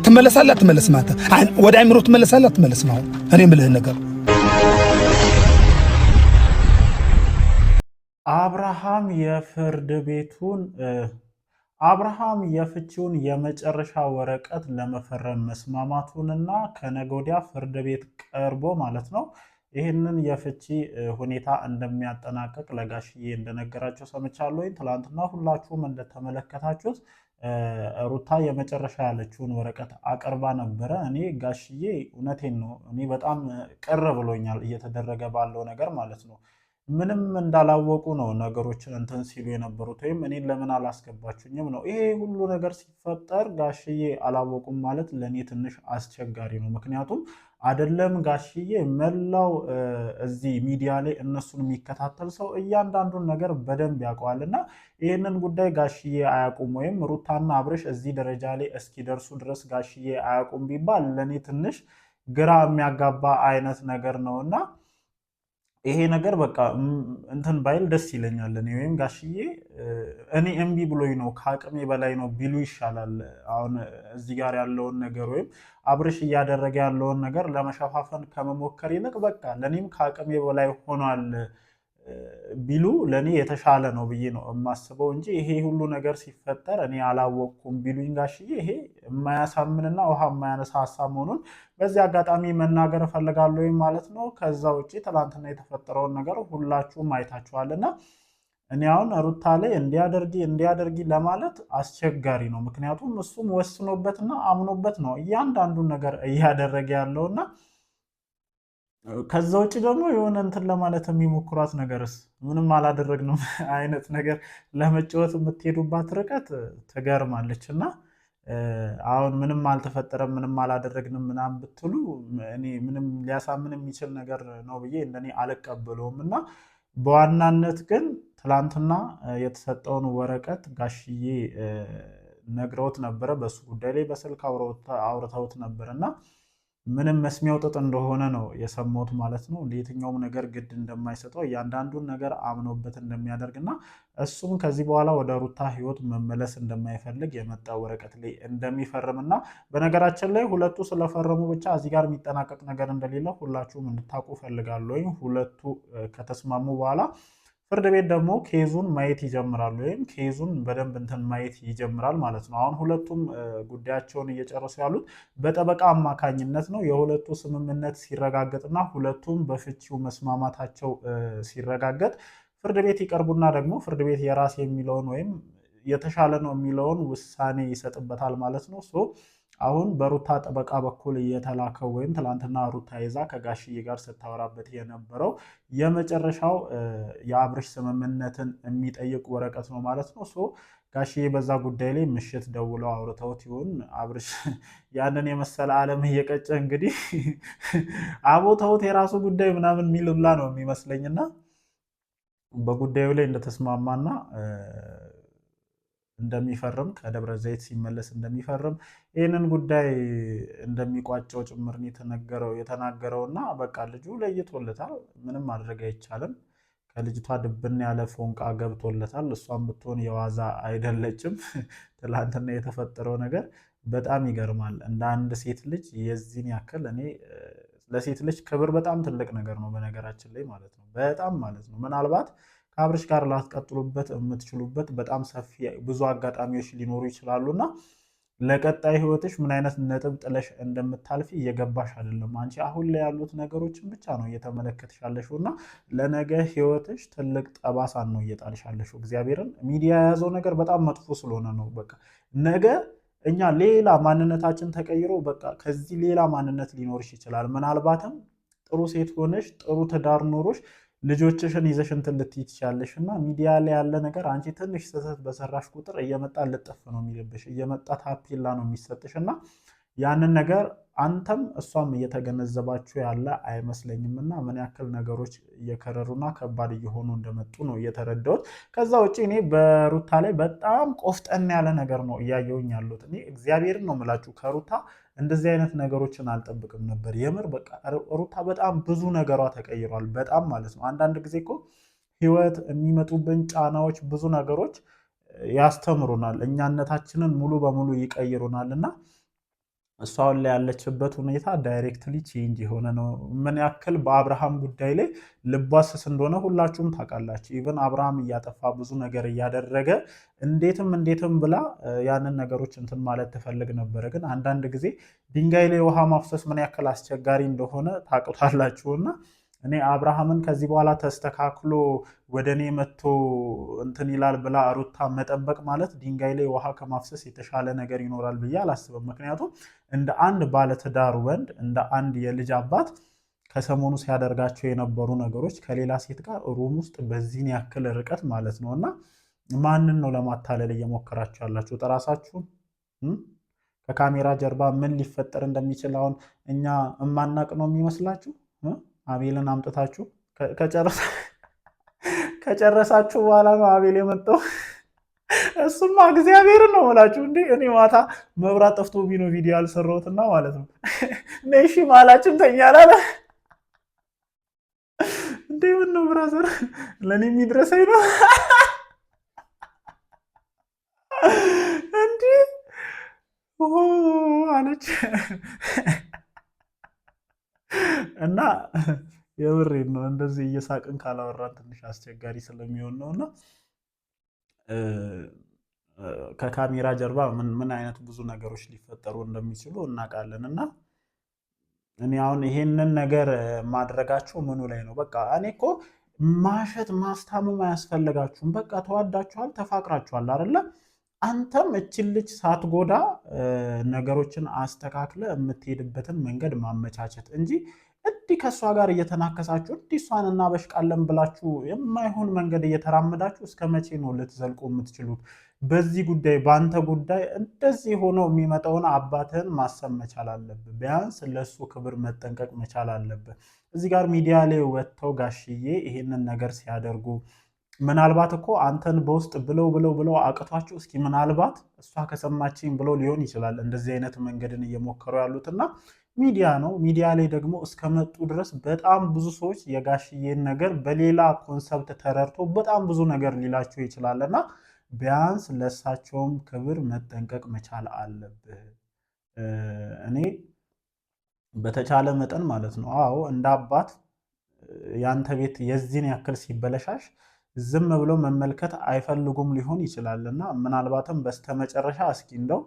ትመለሳለህ አትመለስም? አንተ ወደ አይምሮ ትመለሳለህ አትመለስም? አሁን እኔ የምልህን ነገር አብርሃም የፍቺውን የመጨረሻ ወረቀት ለመፈረም መስማማቱንና ከነገ ወዲያ ፍርድ ቤት ቀርቦ ማለት ነው ይህንን የፍቺ ሁኔታ እንደሚያጠናቀቅ ለጋሽዬ እንደነገራቸው ሰምቻለሁ። ትላንትና ሁላችሁም እንደተመለከታችሁት ሩታ የመጨረሻ ያለችውን ወረቀት አቅርባ ነበረ። እኔ ጋሽዬ እውነቴን ነው፣ እኔ በጣም ቅር ብሎኛል እየተደረገ ባለው ነገር ማለት ነው። ምንም እንዳላወቁ ነው ነገሮችን እንትን ሲሉ የነበሩት፣ ወይም እኔን ለምን አላስገባችሁኝም ነው። ይሄ ሁሉ ነገር ሲፈጠር ጋሽዬ አላወቁም ማለት ለእኔ ትንሽ አስቸጋሪ ነው። ምክንያቱም አይደለም ጋሽዬ፣ መላው እዚህ ሚዲያ ላይ እነሱን የሚከታተል ሰው እያንዳንዱን ነገር በደንብ ያውቀዋል። እና ይህንን ጉዳይ ጋሽዬ አያውቁም ወይም ሩታና አብርሽ እዚህ ደረጃ ላይ እስኪደርሱ ድረስ ጋሽዬ አያውቁም ቢባል ለእኔ ትንሽ ግራ የሚያጋባ አይነት ነገር ነው እና ይሄ ነገር በቃ እንትን ባይል ደስ ይለኛል። እኔ ወይም ጋሽዬ እኔ እምቢ ብሎኝ ነው ከአቅሜ በላይ ነው ቢሉ ይሻላል። አሁን እዚህ ጋር ያለውን ነገር ወይም አብርሽ እያደረገ ያለውን ነገር ለመሸፋፈን ከመሞከር ይልቅ በቃ ለእኔም ከአቅሜ በላይ ሆኗል ቢሉ ለእኔ የተሻለ ነው ብዬ ነው የማስበው እንጂ ይሄ ሁሉ ነገር ሲፈጠር እኔ አላወቅኩም ቢሉኝ ጋሽዬ ይሄ የማያሳምንና ውሃ የማያነሳ ሀሳብ መሆኑን በዚህ አጋጣሚ መናገር እፈልጋለሁ ማለት ነው። ከዛ ውጭ ትላንትና የተፈጠረውን ነገር ሁላችሁም አይታችኋልና እኔ አሁን ሩታ ላይ እንዲያደርጊ ለማለት አስቸጋሪ ነው። ምክንያቱም እሱም ወስኖበትና አምኖበት ነው እያንዳንዱን ነገር እያደረገ ያለውና ከዛ ውጭ ደግሞ የሆነ እንትን ለማለት የሚሞክሯት ነገርስ ምንም አላደረግንም አይነት ነገር ለመጫወት የምትሄዱባት ርቀት ትገርማለች። እና አሁን ምንም አልተፈጠረም ምንም አላደረግንም ምናምን ብትሉ እኔ ምንም ሊያሳምን የሚችል ነገር ነው ብዬ እንደኔ አልቀበለውም። እና በዋናነት ግን ትላንትና የተሰጠውን ወረቀት ጋሽዬ ነግረውት ነበረ። በሱ ጉዳይ ላይ በስልክ አውርተውት ነበር እና ምንም መስሚያው ጥጥ እንደሆነ ነው የሰማሁት ማለት ነው። የትኛውም ነገር ግድ እንደማይሰጠው እያንዳንዱን ነገር አምኖበት እንደሚያደርግና እሱም ከዚህ በኋላ ወደ ሩታ ሕይወት መመለስ እንደማይፈልግ የመጣ ወረቀት ላይ እንደሚፈርምና በነገራችን ላይ ሁለቱ ስለፈረሙ ብቻ እዚህ ጋር የሚጠናቀቅ ነገር እንደሌለ ሁላችሁም እንድታውቁ ፈልጋለሁ። ሁለቱ ከተስማሙ በኋላ ፍርድ ቤት ደግሞ ኬዙን ማየት ይጀምራሉ፣ ወይም ኬዙን በደንብ እንትን ማየት ይጀምራል ማለት ነው። አሁን ሁለቱም ጉዳያቸውን እየጨረሱ ያሉት በጠበቃ አማካኝነት ነው። የሁለቱ ስምምነት ሲረጋገጥና ሁለቱም በፍቺው መስማማታቸው ሲረጋገጥ ፍርድ ቤት ይቀርቡና ደግሞ ፍርድ ቤት የራስ የሚለውን ወይም የተሻለ ነው የሚለውን ውሳኔ ይሰጥበታል ማለት ነው። አሁን በሩታ ጠበቃ በኩል እየተላከው ወይም ትላንትና ሩታ ይዛ ከጋሽዬ ጋር ስታወራበት የነበረው የመጨረሻው የአብርሽ ስምምነትን የሚጠይቅ ወረቀት ነው ማለት ነው። ጋሽዬ በዛ ጉዳይ ላይ ምሽት ደውለው አውርተውት ይሁን አብርሽ ያንን የመሰለ ዓለም እየቀጨ እንግዲህ አቦተውት የራሱ ጉዳይ ምናምን የሚሉላ ነው የሚመስለኝና በጉዳዩ ላይ እንደተስማማና እንደሚፈርም ከደብረ ዘይት ሲመለስ እንደሚፈርም ይህንን ጉዳይ እንደሚቋጨው ጭምር የተናገረውና በቃ ልጁ ለይቶለታል። ምንም ማድረግ አይቻልም። ከልጅቷ ድብን ያለ ፎንቃ ገብቶለታል። እሷም ብትሆን የዋዛ አይደለችም። ትላንትና የተፈጠረው ነገር በጣም ይገርማል። እንደ አንድ ሴት ልጅ የዚህን ያክል እኔ ለሴት ልጅ ክብር በጣም ትልቅ ነገር ነው በነገራችን ላይ ማለት ነው። በጣም ማለት ነው ምናልባት ከአብርሽ ጋር ላትቀጥሉበት የምትችሉበት በጣም ሰፊ ብዙ አጋጣሚዎች ሊኖሩ ይችላሉና ለቀጣይ ህይወትሽ ምን አይነት ነጥብ ጥለሽ እንደምታልፊ እየገባሽ አይደለም። አንቺ አሁን ላይ ያሉት ነገሮችን ብቻ ነው እየተመለከትሽ ያለሽው እና ለነገ ህይወትሽ ትልቅ ጠባሳን ነው እየጣልሽ ያለሽው። እግዚአብሔርን ሚዲያ የያዘው ነገር በጣም መጥፎ ስለሆነ ነው። በቃ ነገ እኛ ሌላ ማንነታችን ተቀይሮ በቃ ከዚህ ሌላ ማንነት ሊኖርሽ ይችላል። ምናልባትም ጥሩ ሴት ሆነሽ ጥሩ ትዳር ኖሮሽ ልጆችሽን ይዘሽ እንትን ልትይ ትችያለሽ እና ሚዲያ ላይ ያለ ነገር አንቺ ትንሽ ስህተት በሰራሽ ቁጥር እየመጣ ልጥፍ ነው የሚልብሽ፣ እየመጣ ታፔላ ነው የሚሰጥሽ እና ያንን ነገር አንተም እሷም እየተገነዘባችሁ ያለ አይመስለኝም እና ምን ያክል ነገሮች እየከረሩና ከባድ እየሆኑ እንደመጡ ነው እየተረዳሁት። ከዛ ውጭ እኔ በሩታ ላይ በጣም ቆፍጠን ያለ ነገር ነው እያየሁኝ ያሉት። እኔ እግዚአብሔርን ነው የምላችሁ ከሩታ እንደዚህ አይነት ነገሮችን አልጠብቅም ነበር። የምር በቃ ሩታ በጣም ብዙ ነገሯ ተቀይሯል። በጣም ማለት ነው። አንዳንድ ጊዜ እኮ ህይወት የሚመጡብን ጫናዎች ብዙ ነገሮች ያስተምሩናል፣ እኛነታችንን ሙሉ በሙሉ ይቀይሩናል እና እሷ አሁን ላይ ያለችበት ሁኔታ ዳይሬክትሊ ቼንጅ የሆነ ነው። ምን ያክል በአብርሃም ጉዳይ ላይ ልቧ ስስ እንደሆነ ሁላችሁም ታውቃላችሁ። ኢቨን አብርሃም እያጠፋ ብዙ ነገር እያደረገ እንዴትም ብላ ያንን ነገሮች እንትን ማለት ትፈልግ ነበረ። ግን አንዳንድ ጊዜ ድንጋይ ላይ ውሃ ማፍሰስ ምን ያክል አስቸጋሪ እንደሆነ ታውቁታላችሁና እኔ አብርሃምን ከዚህ በኋላ ተስተካክሎ ወደ እኔ መጥቶ እንትን ይላል ብላ ሩታ መጠበቅ ማለት ድንጋይ ላይ ውሃ ከማፍሰስ የተሻለ ነገር ይኖራል ብዬ አላስብም። ምክንያቱም እንደ አንድ ባለትዳር ወንድ እንደ አንድ የልጅ አባት ከሰሞኑ ሲያደርጋቸው የነበሩ ነገሮች ከሌላ ሴት ጋር ሩም ውስጥ በዚህን ያክል ርቀት ማለት ነው እና ማንን ነው ለማታለል እየሞከራችሁ ያላችሁት? እራሳችሁን። ከካሜራ ጀርባ ምን ሊፈጠር እንደሚችል አሁን እኛ እማናቅ ነው የሚመስላችሁ? አቤልን አምጥታችሁ ከጨረሳችሁ በኋላ ነው አቤል የመጣው። እሱማ እግዚአብሔርን ነው የምላችሁ። እንዴ እኔ ማታ መብራት ጠፍቶብኝ ነው ቪዲዮ ያልሰራሁትና ማለት ነው። ነሺ ማላችን ተኛላለ እንዴ ምን ነው ብራዘር፣ ለእኔ የሚድረሰኝ ነው እንዲ አለች እና የብሬን ነው። እንደዚህ እየሳቅን ካላወራን ትንሽ አስቸጋሪ ስለሚሆን ነው እና ከካሜራ ጀርባ ምን አይነት ብዙ ነገሮች ሊፈጠሩ እንደሚችሉ እናውቃለን። እና እኔ አሁን ይሄንን ነገር ማድረጋቸው ምኑ ላይ ነው? በቃ እኔ እኮ ማሸት ማስታመም አያስፈልጋችሁም። በቃ ተዋዳችኋል፣ ተፋቅራችኋል አይደለ? አንተም እችን ልጅ ሳትጎዳ ነገሮችን አስተካክለ የምትሄድበትን መንገድ ማመቻቸት እንጂ እንዲህ ከእሷ ጋር እየተናከሳችሁ እንዲህ እሷን እናበሽቃለን ብላችሁ የማይሆን መንገድ እየተራመዳችሁ እስከ መቼ ነው ልትዘልቁ የምትችሉት? በዚህ ጉዳይ በአንተ ጉዳይ እንደዚህ ሆኖ የሚመጣውን አባትህን ማሰብ መቻል አለብህ። ቢያንስ ለእሱ ክብር መጠንቀቅ መቻል አለብህ። እዚህ ጋር ሚዲያ ላይ ወጥተው ጋሽዬ ይሄንን ነገር ሲያደርጉ ምናልባት እኮ አንተን በውስጥ ብለው አቅቷቸው እስኪ ምናልባት እሷ ከሰማችኝ ብለው ሊሆን ይችላል እንደዚህ አይነት መንገድን እየሞከሩ ያሉትና ሚዲያ ነው። ሚዲያ ላይ ደግሞ እስከመጡ ድረስ በጣም ብዙ ሰዎች የጋሽዬን ነገር በሌላ ኮንሰፕት ተረድቶ በጣም ብዙ ነገር ሊላቸው ይችላልና ቢያንስ ለእሳቸውም ክብር መጠንቀቅ መቻል አለብህ። እኔ በተቻለ መጠን ማለት ነው አዎ እንደ አባት ያንተ ቤት የዚህን ያክል ሲበለሻሽ ዝም ብሎ መመልከት አይፈልጉም ሊሆን ይችላልና ምናልባትም በስተመጨረሻ እስኪ እንደው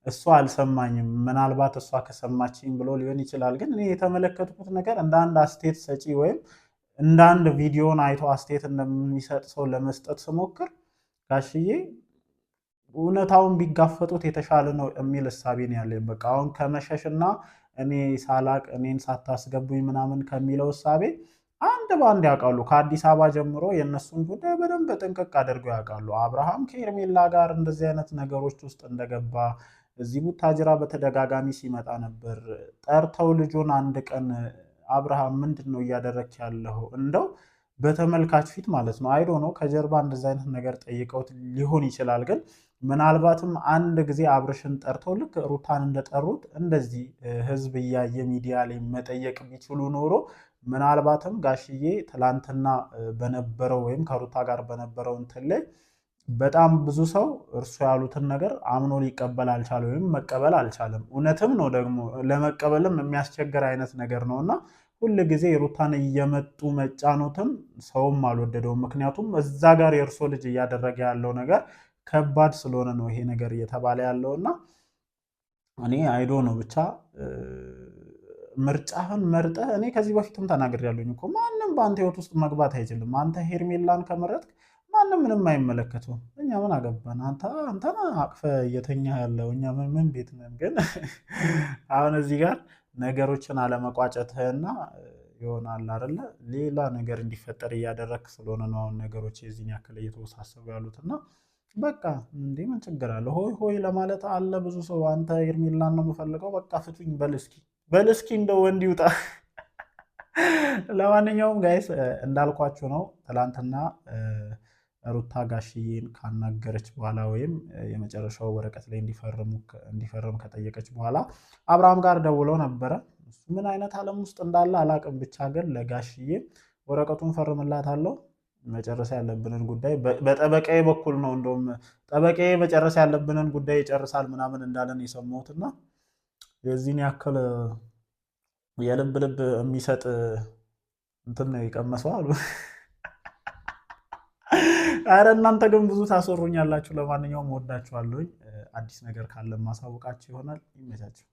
እሷ አልሰማኝም ምናልባት እሷ ከሰማችኝ ብሎ ሊሆን ይችላል። ግን እኔ የተመለከትኩት ነገር እንደ አንድ አስተያየት ሰጪ ወይም እንደ አንድ ቪዲዮን አይቶ አስተያየት እንደሚሰጥ ሰው ለመስጠት ስሞክር ጋሽዬ እውነታውን ቢጋፈጡት የተሻለ ነው የሚል እሳቤ ነው ያለኝ። በቃ አሁን ከመሸሽና እኔ ሳላቅ እኔን ሳታስገቡኝ ምናምን ከሚለው እሳቤ አንድ በአንድ ያውቃሉ። ከአዲስ አበባ ጀምሮ የእነሱን ጉዳይ በደንብ በጥንቅቅ አድርገው ያውቃሉ። አብርሃም ከኤርሜላ ጋር እንደዚህ አይነት ነገሮች ውስጥ እንደገባ እዚህ ቡታጅራ በተደጋጋሚ ሲመጣ ነበር። ጠርተው ልጁን አንድ ቀን አብርሃም ምንድን ነው እያደረክ ያለው እንደው በተመልካች ፊት ማለት ነው አይዶ ነው ከጀርባ እንደዚህ አይነት ነገር ጠይቀውት ሊሆን ይችላል። ግን ምናልባትም አንድ ጊዜ አብርሽን ጠርተው ልክ ሩታን እንደጠሩት እንደዚህ ህዝብ እያየ ሚዲያ ላይ መጠየቅ ቢችሉ ኖሮ ምናልባትም ጋሽዬ ትላንትና በነበረው ወይም ከሩታ ጋር በነበረው እንትን ላይ በጣም ብዙ ሰው እርሱ ያሉትን ነገር አምኖ ሊቀበል አልቻለ ወይም መቀበል አልቻለም። እውነትም ነው ደግሞ ለመቀበልም የሚያስቸግር አይነት ነገር ነው እና ሁል ጊዜ ሩታን እየመጡ መጫኖትም ሰውም አልወደደውም። ምክንያቱም እዛ ጋር የእርሶ ልጅ እያደረገ ያለው ነገር ከባድ ስለሆነ ነው ይሄ ነገር እየተባለ ያለው እና እኔ አይዶ ነው ብቻ ምርጫህን መርጠህ እኔ ከዚህ በፊትም ተናግሬያለሁኝ እኮ ማንም በአንተ ህይወት ውስጥ መግባት አይችልም። አንተ ሄርሜላን ከመረጥክ ማንም ምንም አይመለከተውም። እኛ ምን አገባን? አንተና አቅፈ እየተኛ ያለው እኛ ምን ቤት ነን? ግን አሁን እዚህ ጋር ነገሮችን አለመቋጨትህና ይሆናል አይደለ ሌላ ነገር እንዲፈጠር እያደረግክ ስለሆነ ነው አሁን ነገሮች የዚህን ያክል እየተወሳሰቡ ያሉትና በቃ እንዴ ምን ችግር አለ? ሆይ ሆይ ለማለት አለ ብዙ ሰው። አንተ ሄርሜላን ነው የምፈልገው በቃ ፍቱኝ በልስኪ እንደ ወንድ ይውጣ። ለማንኛውም ጋይስ እንዳልኳችሁ ነው ትላንትና ሩታ ጋሽዬን ካናገረች በኋላ ወይም የመጨረሻው ወረቀት ላይ እንዲፈርም ከጠየቀች በኋላ አብርሃም ጋር ደውለው ነበረ። እሱ ምን አይነት ዓለም ውስጥ እንዳለ አላቅም። ብቻ ግን ለጋሽዬ ወረቀቱን ፈርምላታለሁ መጨረስ ያለብንን ጉዳይ በጠበቃዬ በኩል ነው እንደውም ጠበቃዬ መጨረስ ያለብንን ጉዳይ ይጨርሳል ምናምን እንዳለን የሰማሁትና የዚህን ያክል የልብ ልብ የሚሰጥ እንትን ነው የቀመሰው አሉ። አረ እናንተ ግን ብዙ ታስወሩኛላችሁ። ለማንኛውም ወዳችኋለሁኝ። አዲስ ነገር ካለ ማሳወቃችሁ ይሆናል። ይመቻችሁ።